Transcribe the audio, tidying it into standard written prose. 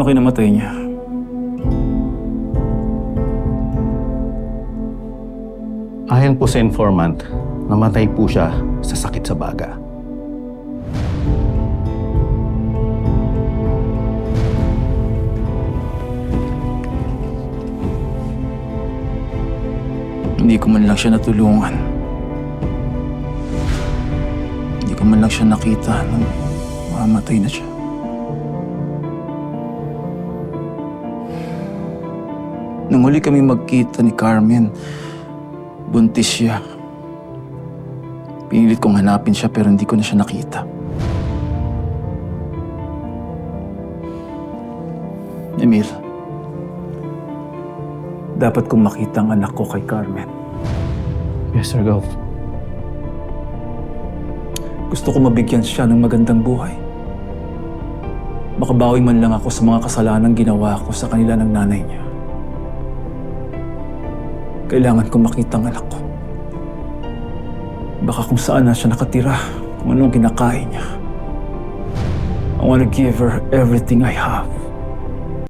Paano kinamatay niya? Ayon po sa informant, namatay po siya sa sakit sa baga. Hindi ko man lang siya natulungan. Hindi ko man lang siya nakita nung mamamatay na siya. Nung huli kami magkita ni Carmen, buntis siya. Pinilit kong hanapin siya pero hindi ko na siya nakita. Emil, dapat kong makita ang anak ko kay Carmen. Yes, Sir Gov. Gusto ko mabigyan siya ng magandang buhay. Makabawi man lang ako sa mga kasalanang ginawa ko sa kanila ng nanay niya. Kailangan kong makita ang anak ko. Baka kung saan na siya nakatira, kung anong kinakain niya. I want to give her everything I have.